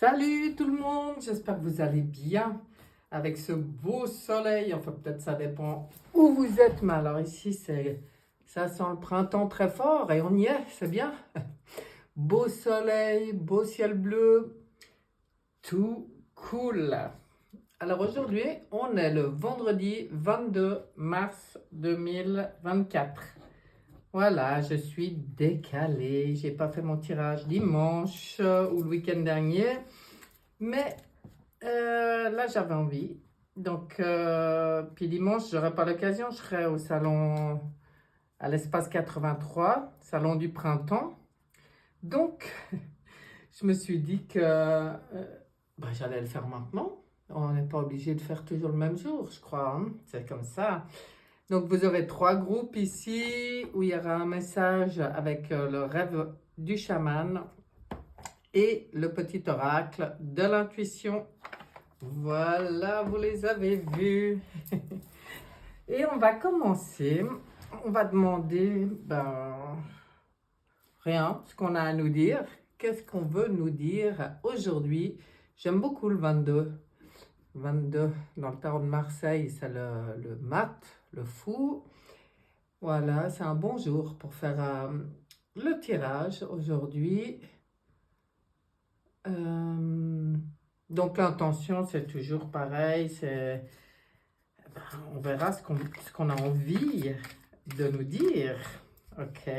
Salut tout le monde, j'espère que vous allez bien avec ce beau soleil. Enfin, peut-être ça dépend où vous êtes, mais alors ici, ça sent le printemps très fort et on y est, c'est bien. Beau soleil, beau ciel bleu, tout cool. Alors aujourd'hui, on est le vendredi 22 mars 2024. Voilà, je suis décalée. J'ai pas fait mon tirage dimanche ou le week-end dernier. Mais là, j'avais envie. Donc, puis dimanche, j'aurai pas l'occasion. Je serai au salon, à l'espace 83, salon du printemps. Donc, je me suis dit que j'allais le faire maintenant. On n'est pas obligé de faire toujours le même jour, je crois, hein. C'est comme ça. Donc, vous aurez 3 groupes ici où il y aura un message avec le rêve du chaman et le petit oracle de l'intuition. Voilà, vous les avez vus. Et on va commencer. On va demander, rien, ce qu'on a à nous dire. Qu'est-ce qu'on veut nous dire aujourd'hui? J'aime beaucoup le 22. 22, dans le tarot de Marseille, c'est le mat, le fou. Voilà, c'est un bon jour pour faire le tirage aujourd'hui. Donc l'intention, c'est toujours pareil, on verra ce qu'on a envie de nous dire. Ok,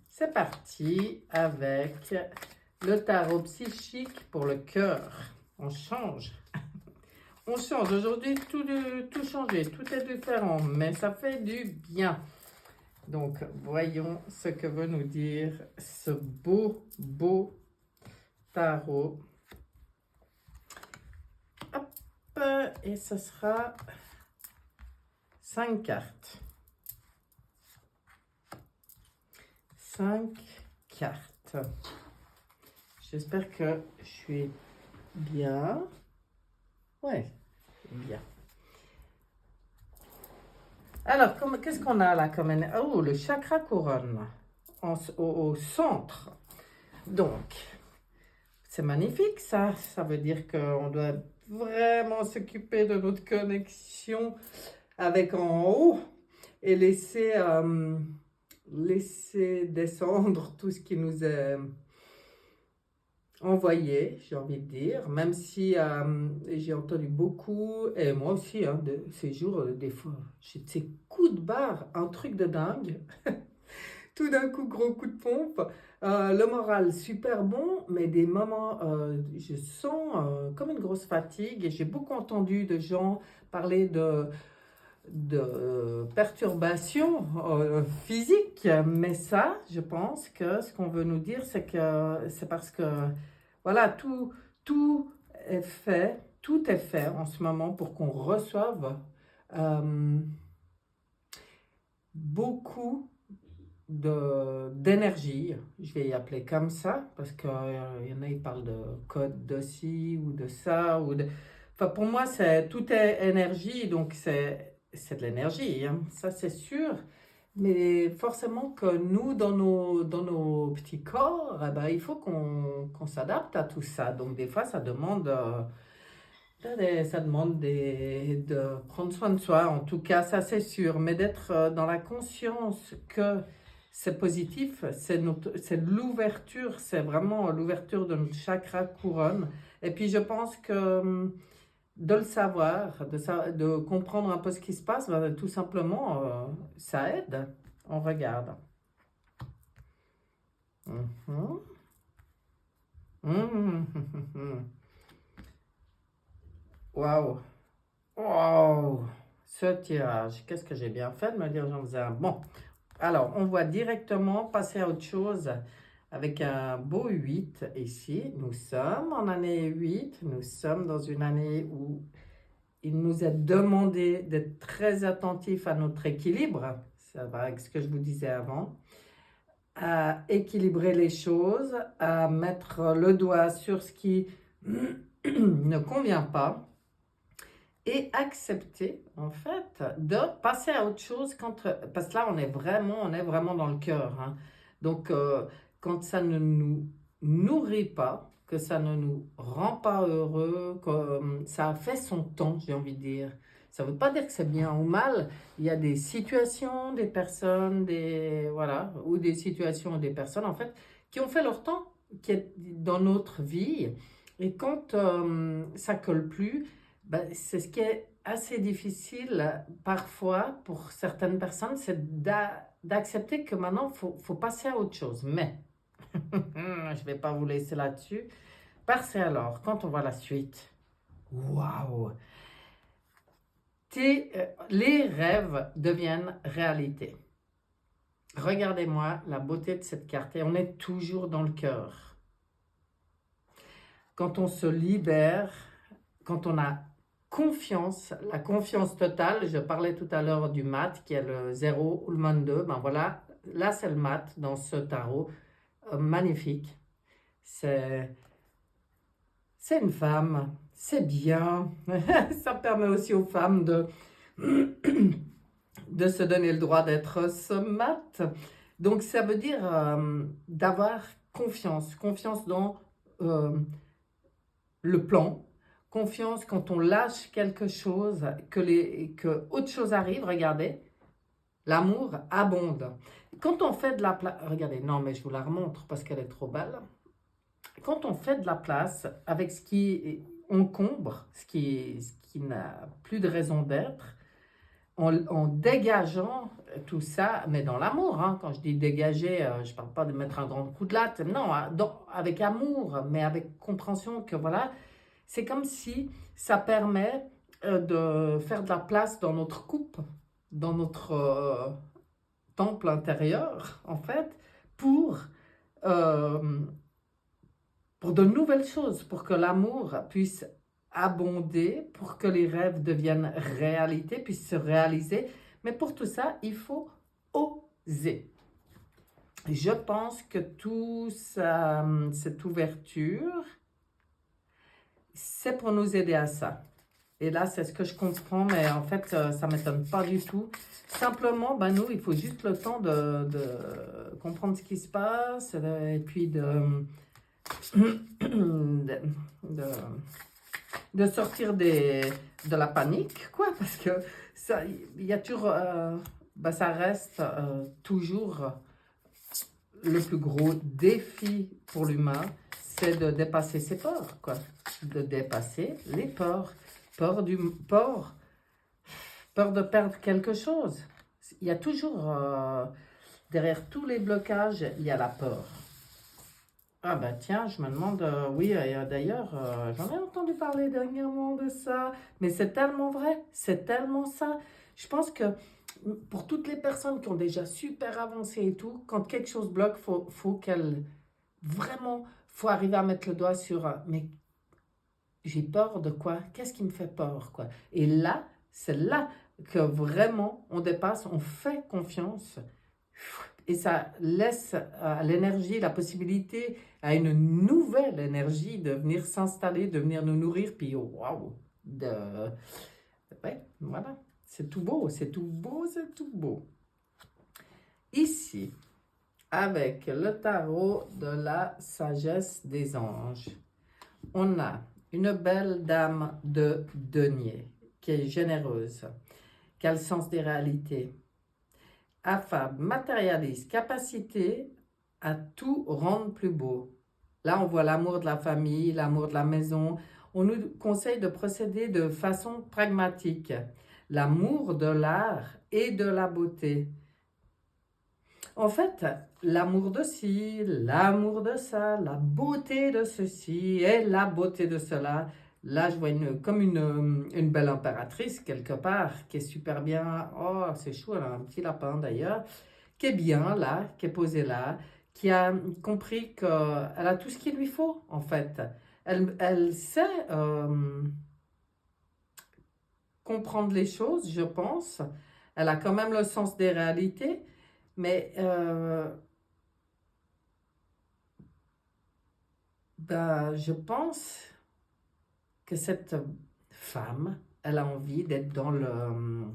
c'est parti avec le tarot psychique pour le cœur. On change. On change. Aujourd'hui, tout changer, tout est différent, mais ça fait du bien. Donc, voyons ce que veut nous dire ce beau, beau tarot. Hop, et ce sera 5 cartes. 5 cartes. J'espère que je suis bien. Ouais, bien. Alors, qu'est-ce qu'on a là comme énergie? Oh, le chakra couronne au centre. Donc, c'est magnifique ça. Ça veut dire qu'on doit vraiment s'occuper de notre connexion avec en haut et laisser descendre tout ce qui nous est envoyé, j'ai envie de dire, même si j'ai entendu beaucoup, et moi aussi, hein, de ces jours, des fois, j'ai de ces coups de barre, un truc de dingue, tout d'un coup, gros coup de pompe, le moral super bon, mais des moments, je sens comme une grosse fatigue, et j'ai beaucoup entendu de gens parler de perturbations physiques, mais ça, je pense que ce qu'on veut nous dire, c'est que c'est parce que, voilà, tout est fait en ce moment pour qu'on reçoive beaucoup d'énergie, je vais y appeler comme ça, parce qu'il y en a, ils parlent de code de ci ou de ça, enfin, pour moi, tout est énergie, donc c'est de l'énergie, hein, ça c'est sûr. Mais forcément que nous, dans nos petits corps, eh ben, il faut qu'on s'adapte à tout ça. Donc des fois, ça demande de prendre soin de soi, en tout cas, ça c'est sûr, mais d'être dans la conscience que c'est positif, c'est l'ouverture, c'est vraiment l'ouverture de notre chakra couronne. Et puis je pense que de le savoir, de comprendre un peu ce qui se passe, ben, tout simplement, ça aide. On regarde. Mhm. Mhm. Waouh! Wow! Ce tirage, qu'est-ce que j'ai bien fait de me dire j'en faisais un. Bon, alors, on voit directement passer à autre chose avec un beau 8 ici. Nous sommes en année 8, nous sommes dans une année où il nous est demandé d'être très attentif à notre équilibre. Ça va avec ce que je vous disais avant. À équilibrer les choses, à mettre le doigt sur ce qui ne convient pas et accepter, en fait, de passer à autre chose parce que là, on est vraiment dans le cœur, hein. Donc, quand ça ne nous nourrit pas, que ça ne nous rend pas heureux, que ça a fait son temps, j'ai envie de dire. Ça ne veut pas dire que c'est bien ou mal. Il y a des situations, des personnes, voilà, ou des situations, des personnes, en fait, qui ont fait leur temps, qui est dans notre vie. Et quand ça colle plus, ben, c'est ce qui est assez difficile parfois pour certaines personnes, c'est d'accepter que maintenant, faut passer à autre chose. Mais, je ne vais pas vous laisser là-dessus. Parce que alors, quand on voit la suite, waouh! Les rêves deviennent réalité. Regardez-moi la beauté de cette carte et on est toujours dans le cœur. Quand on se libère, quand on a confiance, la confiance totale, je parlais tout à l'heure du mat qui est le 0 ou le 22, ben voilà, là c'est le mat dans ce tarot, magnifique. C'est une femme, c'est bien. Ça permet aussi aux femmes de se donner le droit d'être ce mat. Donc ça veut dire d'avoir confiance dans le plan, confiance quand on lâche quelque chose, que autre chose arrive, regardez, l'amour abonde. Quand on fait de la place, regardez, non mais je vous la remontre parce qu'elle est trop belle. Quand on fait de la place avec ce qui encombre, ce qui n'a plus de raison d'être, en dégageant tout ça, mais dans l'amour, hein, quand je dis dégager, je ne parle pas de mettre un grand coup de latte, non, hein, avec amour, mais avec compréhension que voilà, c'est comme si ça permet de faire de la place dans notre coupe, dans notre temple intérieur, en fait, euh, pour de nouvelles choses, pour que l'amour puisse abonder, pour que les rêves deviennent réalité, puissent se réaliser. Mais pour tout ça, il faut oser. Je pense que toute cette ouverture, c'est pour nous aider à ça. Et là, c'est ce que je comprends, mais en fait, ça ne m'étonne pas du tout. Simplement, ben nous, il faut juste le temps de comprendre ce qui se passe et puis de, de sortir de la panique, quoi, parce que ça, il y a toujours, ben ça reste toujours le plus gros défi pour l'humain, c'est de dépasser ses peurs, quoi, de dépasser les peurs, peur de perdre quelque chose. Il y a toujours, derrière tous les blocages, il y a la peur. Ah bah tiens, je me demande, oui, d'ailleurs, j'en ai entendu parler dernièrement de ça, mais c'est tellement vrai, c'est tellement ça. Je pense que pour toutes les personnes qui ont déjà super avancé et tout, quand quelque chose bloque, faut qu'elle, vraiment, faut arriver à mettre le doigt sur, mais j'ai peur de quoi? Qu'est-ce qui me fait peur, quoi? Et là, c'est là que vraiment on dépasse, on fait confiance et ça laisse à l'énergie la possibilité, à une nouvelle énergie de venir s'installer, de venir nous nourrir, puis waouh, ouais, voilà, c'est tout beau, c'est tout beau, c'est tout beau. Ici, avec le tarot de la sagesse des anges, on a une belle dame de denier qui est généreuse, qui a le sens des réalités, affable, matérialiste, capacité à tout rendre plus beau. Là, on voit l'amour de la famille, l'amour de la maison. On nous conseille de procéder de façon pragmatique. L'amour de l'art et de la beauté. En fait, l'amour de ci, l'amour de ça, la beauté de ceci et la beauté de cela. Là, je vois comme une belle impératrice quelque part, qui est super bien. Oh, c'est chou, elle a un petit lapin d'ailleurs, qui est bien là, qui est posée là, qui a compris qu'elle a tout ce qu'il lui faut, en fait. Elle sait comprendre les choses, je pense. Elle a quand même le sens des réalités, mais ben, je pense que cette femme, elle a envie d'être dans le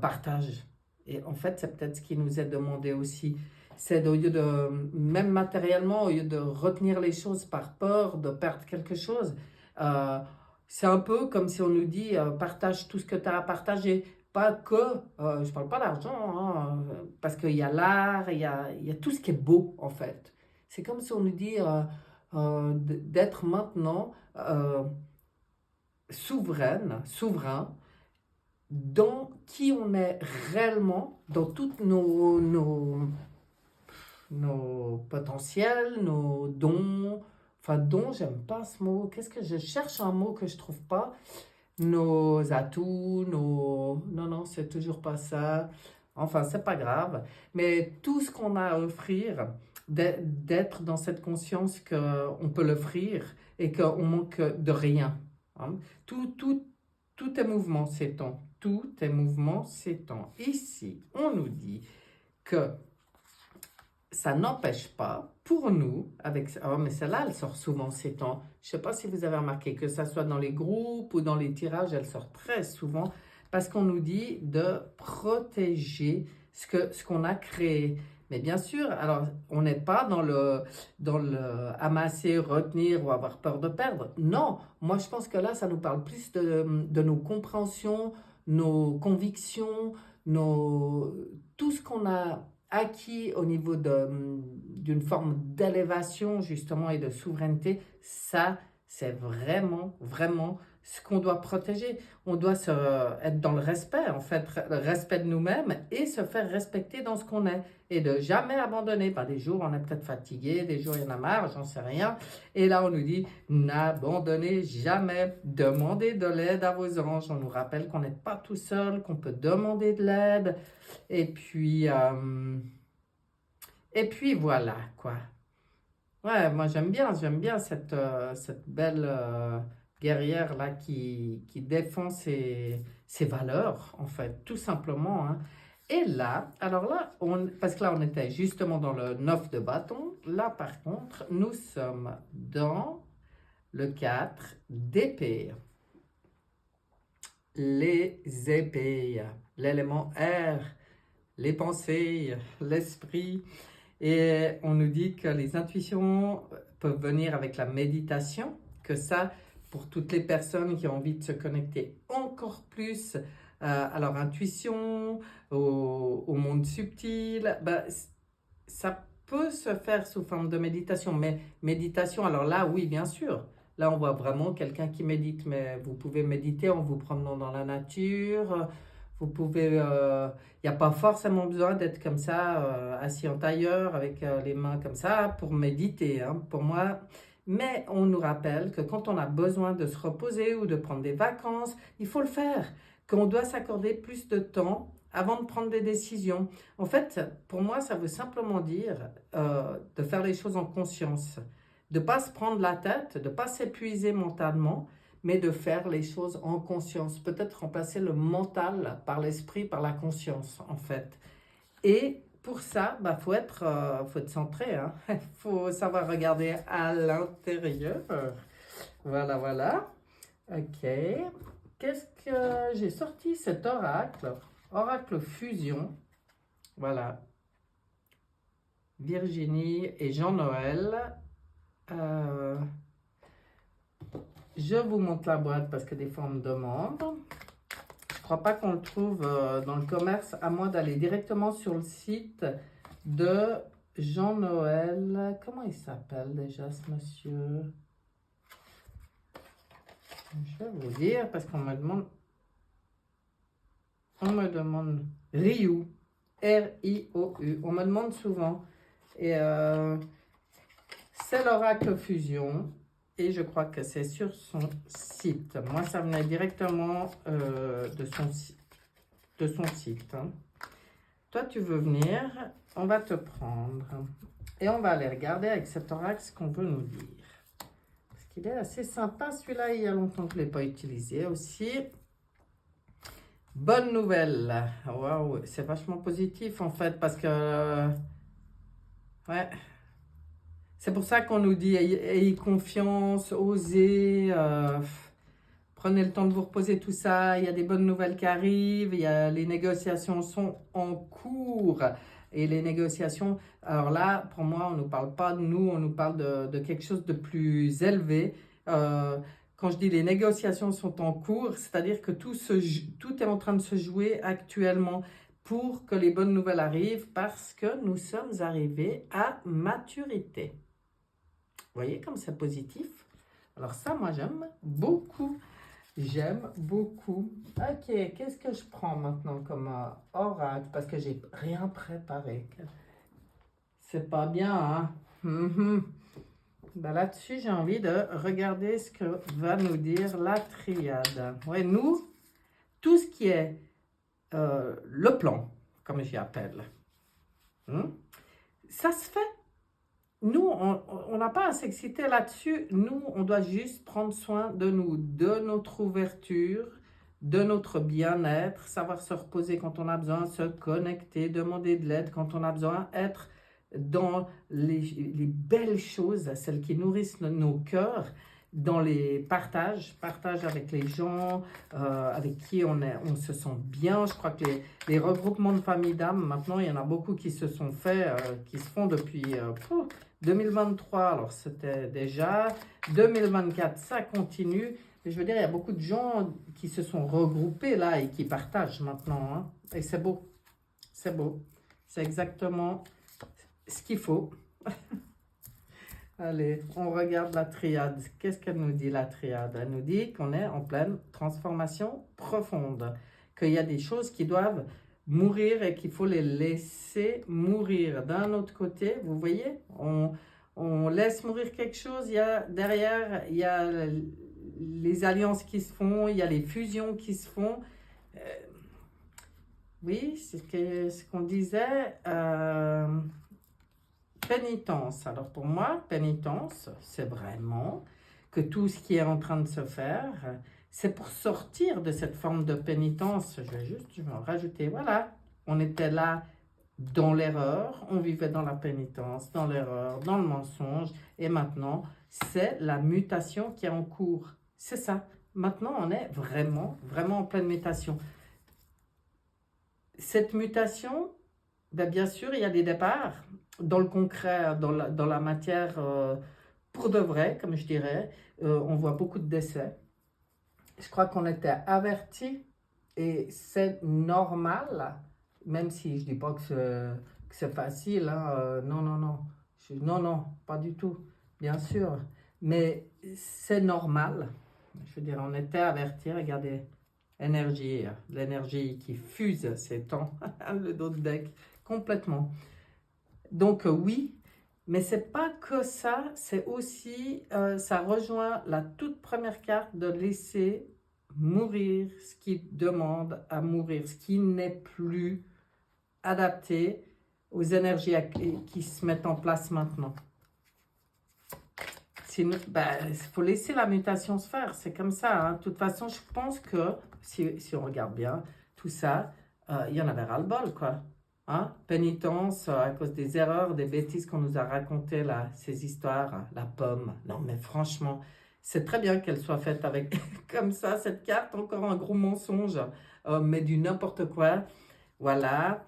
partage. Et en fait, c'est peut-être ce qui nous est demandé aussi. C'est au lieu de, même matériellement, au lieu de retenir les choses par peur de perdre quelque chose, euh, c'est un peu comme si on nous dit partage tout ce que tu as à partager. Pas que, je parle pas d'argent, hein, parce qu'il y a l'art, il y a tout ce qui est beau en fait. C'est comme si on nous dit d'être maintenant souverain dans qui on est réellement, dans toutes nos potentiels, nos dons. Enfin, dons, j'aime pas ce mot. Qu'est-ce que je cherche un mot que je trouve pas? Nos atouts, nos... Non, non, c'est toujours pas ça. Enfin, c'est pas grave. Mais tout ce qu'on a à offrir, d'être dans cette conscience qu'on peut l'offrir et qu'on manque de rien. Hein. Tout, tout, tout est mouvement, c'est temps. Tout est mouvement, c'est temps. Ici, on nous dit que ça n'empêche pas, pour nous, avec... Oh, mais celle-là, elle sort souvent ces temps. Je ne sais pas si vous avez remarqué, que ça soit dans les groupes ou dans les tirages, elle sort très souvent parce qu'on nous dit de protéger ce qu'on a créé. Mais bien sûr, alors, on n'est pas dans le amasser, retenir ou avoir peur de perdre. Non, moi, je pense que là, ça nous parle plus de nos compréhensions, nos convictions, tout ce qu'on a acquis au niveau d'une forme d'élévation justement et de souveraineté, ça c'est vraiment, vraiment ce qu'on doit protéger. On doit être dans le respect, en fait, le respect de nous-mêmes et se faire respecter dans ce qu'on est. Et de jamais abandonner. Par des jours, on est peut-être fatigué, des jours, il y en a marre, j'en sais rien. Et là, on nous dit, n'abandonnez jamais, demandez de l'aide à vos anges. On nous rappelle qu'on n'est pas tout seul, qu'on peut demander de l'aide. Et puis voilà, quoi. Ouais, moi j'aime bien cette belle guerrière là qui défend ses valeurs, en fait, tout simplement. Hein. Et là, alors là, parce que là on était justement dans le 9 de bâton, là par contre, nous sommes dans le 4 d'épée. Les épées, l'élément air, les pensées, l'esprit. Et on nous dit que les intuitions peuvent venir avec la méditation, que ça, pour toutes les personnes qui ont envie de se connecter encore plus à leur intuition, au monde subtil, ben, ça peut se faire sous forme de méditation. Mais méditation, alors là, oui, bien sûr. Là, on voit vraiment quelqu'un qui médite, mais vous pouvez méditer en vous promenant dans la nature. Vous pouvez, il n'y a pas forcément besoin d'être comme ça, assis en tailleur avec les mains comme ça pour méditer, hein, pour moi. Mais on nous rappelle que quand on a besoin de se reposer ou de prendre des vacances, il faut le faire, qu'on doit s'accorder plus de temps avant de prendre des décisions. En fait, pour moi, ça veut simplement dire de faire les choses en conscience, de ne pas se prendre la tête, de ne pas s'épuiser mentalement, mais de faire les choses en conscience. Peut-être remplacer le mental par l'esprit, par la conscience, en fait. Et pour ça, bah, faut être centré. Hein. Faut savoir regarder à l'intérieur. Voilà, voilà. Ok. Qu'est-ce que j'ai sorti cet oracle? Oracle fusion. Voilà. Virginie et Jean-Noël. Je vous montre la boîte parce que des fois on me demande. Je ne crois pas qu'on le trouve dans le commerce, à moins d'aller directement sur le site de Jean-Noël. Comment il s'appelle déjà ce monsieur? Je vais vous dire parce qu'on me demande. On me demande Ryu. R-I-O-U. On me demande souvent. Et c'est l'oracle fusion. Et je crois que c'est sur son site. Moi, ça venait directement de son site. Hein. Toi, tu veux venir, on va te prendre. Et on va aller regarder avec cet oracle ce qu'on veut nous dire. Parce qu'il est assez sympa, celui-là, il y a longtemps que je ne l'ai pas utilisé aussi. Bonne nouvelle. Waouh, c'est vachement positif en fait, parce que... ouais... C'est pour ça qu'on nous dit ayez confiance, osez, prenez le temps de vous reposer, tout ça. Il y a des bonnes nouvelles qui arrivent, les négociations sont en cours. Et les négociations, alors là, pour moi, on ne nous parle pas de nous, on nous parle de quelque chose de plus élevé. Euh, Quand je dis les négociations sont en cours, c'est-à-dire que tout est en train de se jouer actuellement pour que les bonnes nouvelles arrivent parce que nous sommes arrivés à maturité. Vous voyez comme c'est positif? Alors ça, moi, j'aime beaucoup. J'aime beaucoup. Ok, qu'est-ce que je prends maintenant comme oracle? Parce que j'ai rien préparé. C'est pas bien, hein? Ben là-dessus, j'ai envie de regarder ce que va nous dire la triade. Ouais, nous, tout ce qui est le plan, comme j'y appelle, ça se fait. Nous, on n'a pas à s'exciter là-dessus. Nous, on doit juste prendre soin de nous, de notre ouverture, de notre bien-être, savoir se reposer quand on a besoin, se connecter, demander de l'aide quand on a besoin, être dans les belles choses, celles qui nourrissent nos cœurs, dans les partages avec les gens avec qui on se sent bien. Je crois que les regroupements de familles d'âmes, maintenant, il y en a beaucoup qui se sont faits, qui se font depuis 2023. Alors, c'était déjà 2024, ça continue. Mais je veux dire, il y a beaucoup de gens qui se sont regroupés là et qui partagent maintenant. Hein. Et c'est beau. C'est beau. C'est exactement ce qu'il faut. Allez, on regarde la triade. Qu'est-ce qu'elle nous dit, la triade? Elle nous dit qu'on est en pleine transformation profonde, qu'il y a des choses qui doivent mourir et qu'il faut les laisser mourir. D'un autre côté, vous voyez, on laisse mourir quelque chose, derrière, il y a les alliances qui se font, il y a les fusions qui se font. Oui, c'est ce qu'on disait. Pénitence. Alors pour moi, pénitence, c'est vraiment que tout ce qui est en train de se faire, c'est pour sortir de cette forme de pénitence. Je vais en rajouter, voilà. On était là dans l'erreur, on vivait dans la pénitence, dans l'erreur, dans le mensonge. Et maintenant, c'est la mutation qui est en cours. C'est ça. Maintenant, on est vraiment, vraiment en pleine mutation. Cette mutation, ben bien sûr, il y a des départs dans le concret, dans la matière pour de vrai, comme je dirais. On voit beaucoup de décès. Je crois qu'on était avertis et c'est normal, même si je ne dis pas que c'est facile. Hein, non, non, non. Non, non, pas du tout, bien sûr. Mais c'est normal. Je veux dire, on était avertis, regardez. L'énergie qui fuse ces temps, le dos de deck, complètement. Donc oui, mais c'est pas que ça, c'est aussi, ça rejoint la toute première carte de laisser mourir ce qui demande à mourir, ce qui n'est plus adapté aux énergies qui se mettent en place maintenant. Il faut laisser la mutation se faire, c'est comme ça. Hein. De toute façon, je pense que, si on regarde bien, tout ça, il y en avait ras-le-bol, quoi. Hein? Pénitence à cause des erreurs, des bêtises qu'on nous a racontées, là, ces histoires, hein. La pomme. Non, mais franchement, c'est très bien qu'elle soit faite avec, comme ça, cette carte, encore un gros mensonge, mais du n'importe quoi. Voilà.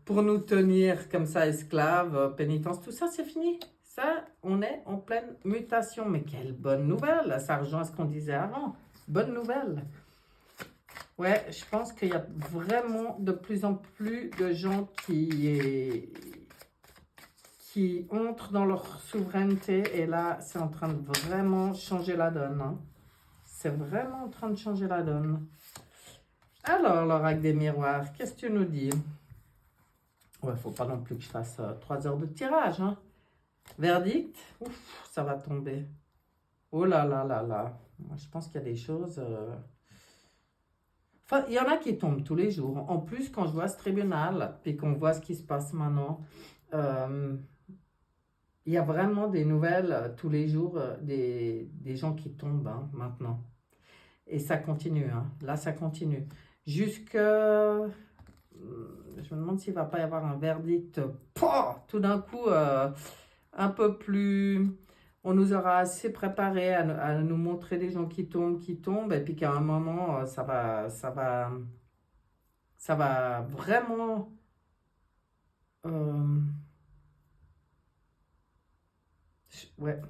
Pour nous tenir comme ça, esclaves, pénitence, tout ça, c'est fini. Ça, on est en pleine mutation. Mais quelle bonne nouvelle! Ça rejoint ce qu'on disait avant. Bonne nouvelle. Ouais, je pense qu'il y a vraiment de plus en plus de gens qui entrent dans leur souveraineté. Et là, c'est en train de vraiment changer la donne. Hein. C'est vraiment en train de changer la donne. Alors, l'oracle des miroirs, qu'est-ce que tu nous dis? Ouais, faut pas non plus que je fasse 3 heures de tirage, hein. Verdict, ouf, ça va tomber. Oh là là là là. Moi, je pense qu'il y a des choses... Enfin, il y en a qui tombent tous les jours. En plus, quand je vois ce tribunal, puis qu'on voit ce qui se passe maintenant, il y a vraiment des nouvelles tous les jours, des gens qui tombent hein, maintenant. Et ça continue. Hein. Là, ça continue. Jusque... Je me demande s'il ne va pas y avoir un verdict. Tout d'un coup... un peu plus, on nous aura assez préparé à nous montrer des gens qui tombent, et puis qu'à un moment, ça va vraiment euh, ouais,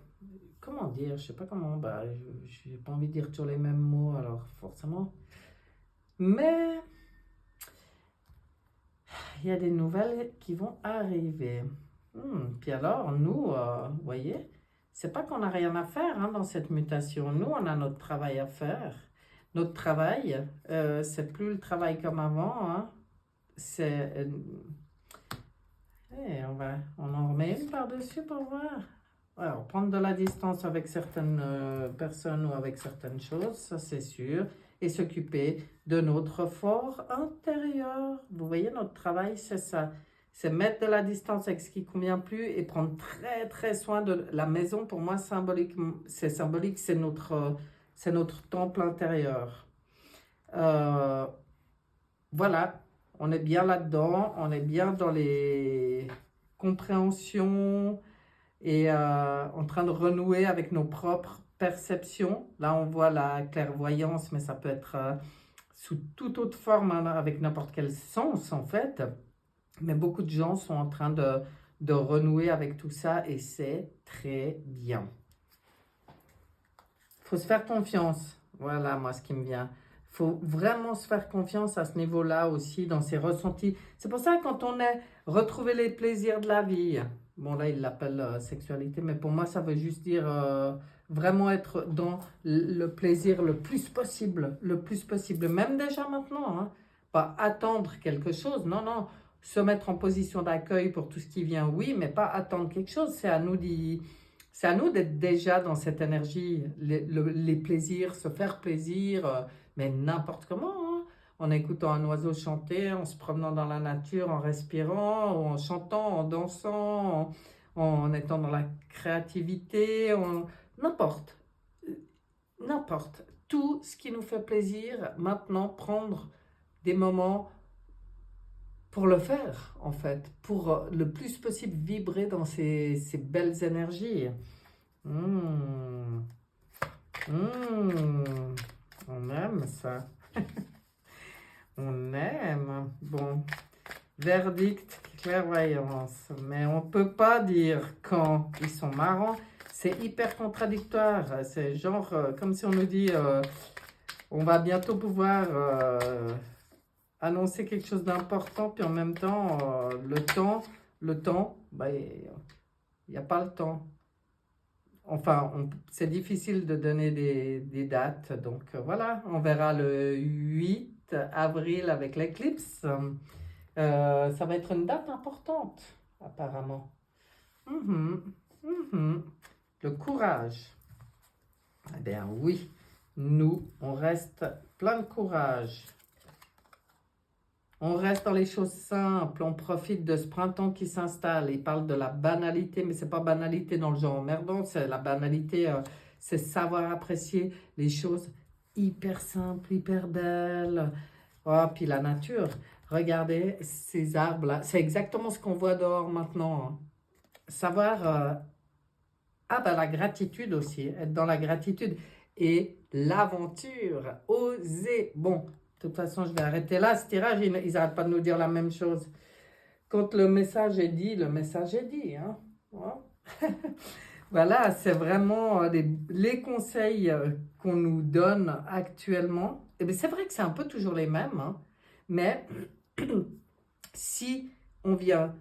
comment dire, je sais pas comment, bah, j'ai pas envie de dire toujours les mêmes mots, alors forcément. Mais il y a des nouvelles qui vont arriver. Puis alors, nous, vous voyez, c'est pas qu'on n'a rien à faire hein, dans cette mutation. Nous, on a notre travail à faire. Notre travail, c'est plus le travail comme avant. Hein. C'est, on en remet une par-dessus pour voir. Alors, prendre de la distance avec certaines personnes ou avec certaines choses, ça c'est sûr, et s'occuper de notre fort intérieur. Vous voyez, notre travail, c'est ça. C'est mettre de la distance avec ce qui ne convient plus et prendre très très soin de la maison. Pour moi, symbolique, c'est notre temple intérieur. Euh, voilà, on est bien là-dedans, on est bien dans les compréhensions et en train de renouer avec nos propres perceptions. Là, on voit la clairvoyance, mais ça peut être sous toute autre forme, hein, avec n'importe quel sens en fait. Mais beaucoup de gens sont en train de renouer avec tout ça et c'est très bien. Il faut se faire confiance. Voilà, moi, ce qui me vient. Il faut vraiment se faire confiance à ce niveau-là aussi, dans ses ressentis. C'est pour ça que quand on est retrouver les plaisirs de la vie, bon là, il l'appelle sexualité, mais pour moi, ça veut juste dire vraiment être dans le plaisir le plus possible, même déjà maintenant. Hein. Pas attendre quelque chose, non, non. Se mettre en position d'accueil pour tout ce qui vient, oui, mais pas attendre quelque chose. C'est à nous d'être déjà dans cette énergie, les plaisirs, se faire plaisir, mais n'importe comment, hein. En écoutant un oiseau chanter, en se promenant dans la nature, en respirant, en chantant, en dansant, en étant dans la créativité, n'importe, n'importe. Tout ce qui nous fait plaisir, maintenant, prendre des moments pour le faire, en fait, pour le plus possible vibrer dans ces belles énergies. Mmh. Mmh. On aime ça. On aime. Bon, verdict, clairvoyance. Mais on peut pas dire quand ils sont marrants. C'est hyper contradictoire. C'est genre comme si on nous dit on va bientôt pouvoir annoncer quelque chose d'important, puis en même temps, le temps, bah, il n'y a pas le temps. Enfin, c'est difficile de donner des dates, donc voilà, on verra le 8 avril avec l'éclipse. Ça va être une date importante, apparemment. Mhm, mhm. Le courage. Eh bien oui, nous, on reste plein de courage. On reste dans les choses simples, on profite de ce printemps qui s'installe. Il parle de la banalité, mais c'est pas banalité dans le genre emmerdant, c'est la banalité, c'est savoir apprécier les choses hyper simples, hyper belles. Oh, puis la nature, regardez ces arbres-là, c'est exactement ce qu'on voit dehors maintenant. Hein. Savoir, ah ben la gratitude aussi, être dans la gratitude et l'aventure, oser. Bon, de toute façon, je vais arrêter là. Ce tirage, ils n'arrêtent pas de nous dire la même chose. Quand le message est dit, le message est dit. Hein. Ouais. Voilà, c'est vraiment les conseils qu'on nous donne actuellement. Et bien, c'est vrai que c'est un peu toujours les mêmes, hein, mais si on vient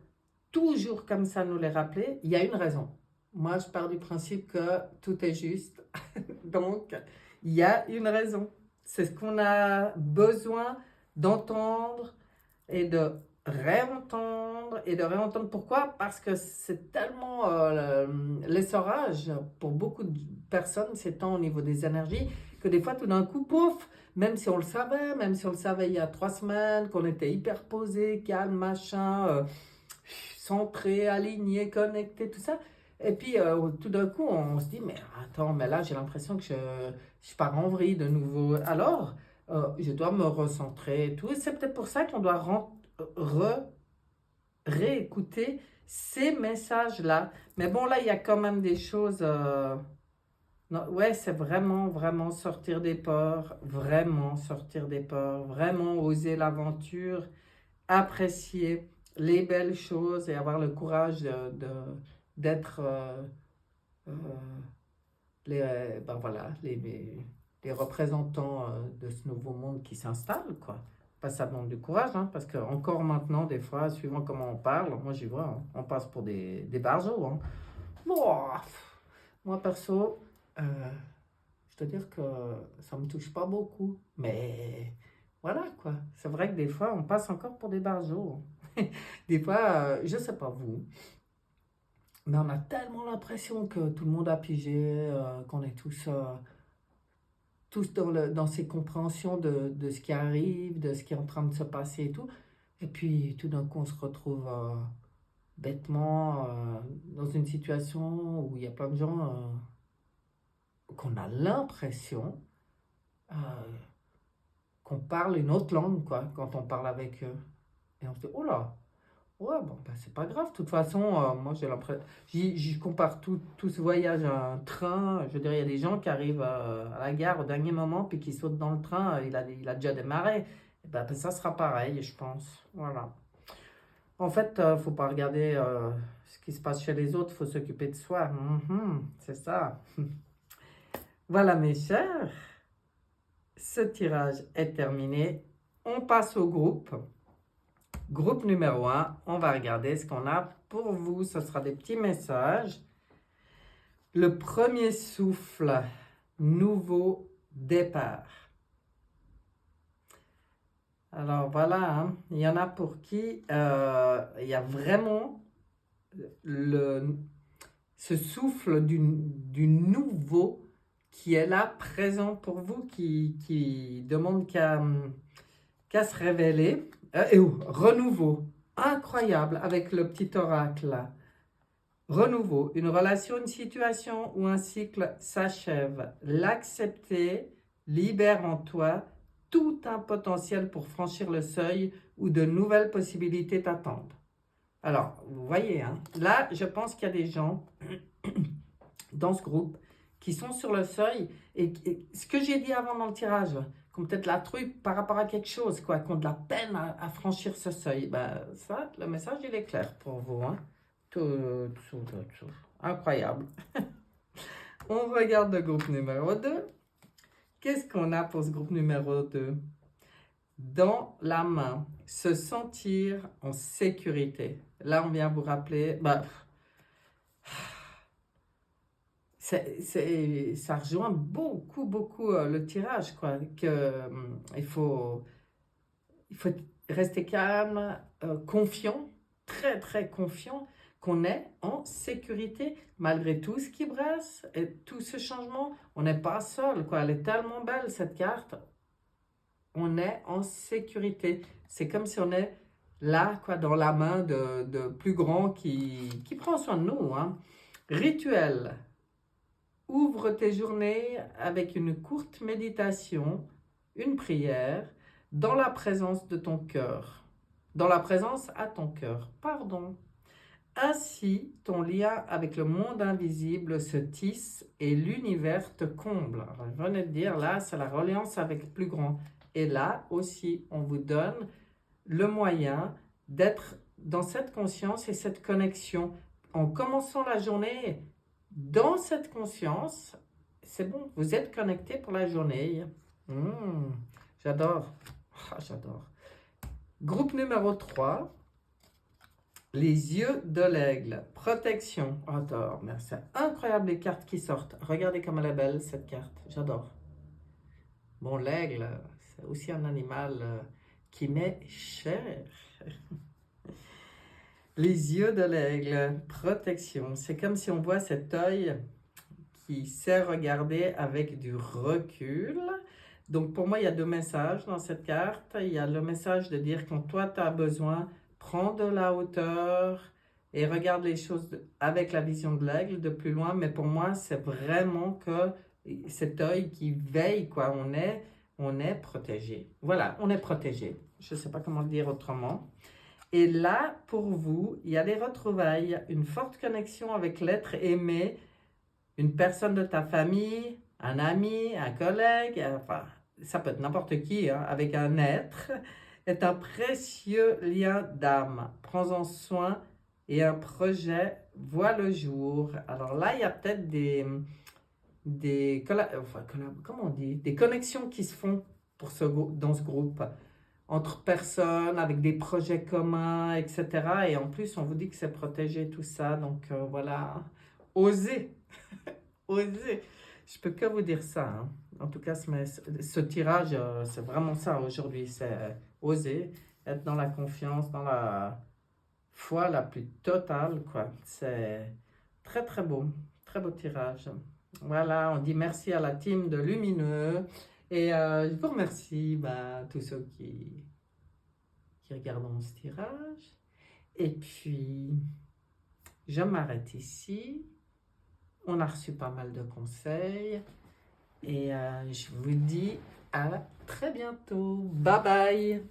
toujours comme ça nous les rappeler, il y a une raison. Moi, je pars du principe que tout est juste. Donc, il y a une raison. C'est ce qu'on a besoin d'entendre et de réentendre et de réentendre. Pourquoi? Parce que c'est tellement l'essorage pour beaucoup de personnes, c'est tant au niveau des énergies, que des fois, tout d'un coup, pouf, même si on le savait, même si on le savait il y a 3 semaines, qu'on était hyper posé, calme, machin, centré, aligné, connecté, tout ça. Et puis, tout d'un coup, on se dit, mais attends, mais là, j'ai l'impression que je pars en vrille de nouveau. Alors, je dois me recentrer et tout. Et c'est peut-être pour ça qu'on doit réécouter ces messages-là. Mais bon, là, il y a quand même des choses... non, ouais, c'est vraiment, vraiment sortir des peurs. Vraiment sortir des peurs. Vraiment oser l'aventure. Apprécier les belles choses et avoir le courage d'être euh, ben voilà, les représentants de ce nouveau monde qui s'installe, quoi. Pas ça demande du courage, hein, parce que encore maintenant, des fois, suivant comment on parle, moi j'y vois, hein, on passe pour des barjots. Hein. Bon, moi perso, je dois dire que ça me touche pas beaucoup, mais voilà quoi. C'est vrai que des fois, on passe encore pour des barjots. Des fois, je sais pas vous, mais on a tellement l'impression que tout le monde a pigé, qu'on est tous dans ces compréhensions de ce qui arrive, de ce qui est en train de se passer et tout. Et puis tout d'un coup, on se retrouve bêtement dans une situation où il y a plein de gens qu'on a l'impression euh, qu'on parle une autre langue, quoi, quand on parle avec eux. Et on se dit, oh là, ouais, bon, ben, c'est pas grave. De toute façon, moi, j'ai l'impression. J'y compare tout ce voyage à un train. Je veux dire, il y a des gens qui arrivent à la gare au dernier moment, puis qui sautent dans le train. Il a déjà démarré. Et ben, ça sera pareil, je pense. Voilà. En fait, faut pas regarder ce qui se passe chez les autres. Faut s'occuper de soi. C'est ça. Voilà, mes chers. Ce tirage est terminé. On passe au groupe. Groupe numéro 1, on va regarder ce qu'on a pour vous. Ce sera des petits messages. Le premier souffle, nouveau départ. Alors voilà, hein, il y en a pour qui il y a vraiment ce souffle du nouveau qui est là, présent pour vous, qui demande qu'à se révéler. Renouveau, incroyable avec le petit oracle là. Renouveau, une relation, une situation ou un cycle s'achève. L'accepter libère en toi tout un potentiel pour franchir le seuil où de nouvelles possibilités t'attendent. Alors, vous voyez, hein, là, je pense qu'il y a des gens dans ce groupe qui sont sur le seuil et ce que j'ai dit avant dans le tirage, qui ont peut-être la trouille par rapport à quelque chose, quoi, qui ont de la peine à franchir ce seuil. Ben, ça, le message, il est clair pour vous. Hein. Tout. Incroyable. On regarde le groupe numéro 2. Qu'est-ce qu'on a pour ce groupe numéro 2? Dans la main, se sentir en sécurité. Là, on vient vous rappeler... ça rejoint beaucoup le tirage, quoi. Il faut rester calme, confiant, très confiant, qu'on est en sécurité malgré tout ce qui brasse et tout ce changement. On n'est pas seul, quoi. Elle est tellement belle, cette carte. On est en sécurité. C'est comme si on est là, quoi, dans la main de plus grand qui prend soin de nous. Hein. Rituel. Ouvre tes journées avec une courte méditation, une prière, dans la présence de ton cœur. Dans la présence à ton cœur. Pardon. Ainsi, ton lien avec le monde invisible se tisse et l'univers te comble. Alors, je venais de dire, là, c'est la reliance avec le plus grand. Et là aussi, on vous donne le moyen d'être dans cette conscience et cette connexion. En commençant la journée dans cette conscience, c'est bon, vous êtes connecté pour la journée. J'adore. J'adore. Groupe numéro 3. Les yeux de l'aigle, protection. J'adore, merci. C'est incroyable les cartes qui sortent. Regardez comme elle est belle cette carte, j'adore. Bon, l'aigle, c'est aussi un animal qui m'est cher. Les yeux de l'aigle, protection. C'est comme si on voit cet œil qui sait regarder avec du recul. Donc pour moi, il y a 2 messages dans cette carte. Il y a le message de dire quand toi, tu as besoin, prends de la hauteur et regarde les choses avec la vision de l'aigle de plus loin. Mais pour moi, c'est vraiment que cet œil qui veille, quoi. On est protégé. Voilà, on est protégé. Je ne sais pas comment le dire autrement. Et là, pour vous, il y a des retrouvailles, une forte connexion avec l'être aimé, une personne de ta famille, un ami, un collègue, enfin, ça peut être n'importe qui, hein, avec un être est un précieux lien d'âme. Prends-en soin et un projet voit le jour. Alors là, il y a peut-être comment on dit, des connexions qui se font dans ce groupe, entre personnes, avec des projets communs, etc. Et en plus, on vous dit que c'est protégé, tout ça. Donc voilà, osez, osez. Je peux que vous dire ça, hein. En tout cas, ce tirage, c'est vraiment ça aujourd'hui. C'est oser, être dans la confiance, dans la foi la plus totale, quoi. C'est très, très beau tirage. Voilà, on dit merci à la team de Lumineux. Et je vous remercie, tous ceux qui regardent ce tirage. Et puis, je m'arrête ici. On a reçu pas mal de conseils. Et je vous dis à très bientôt. Bye bye.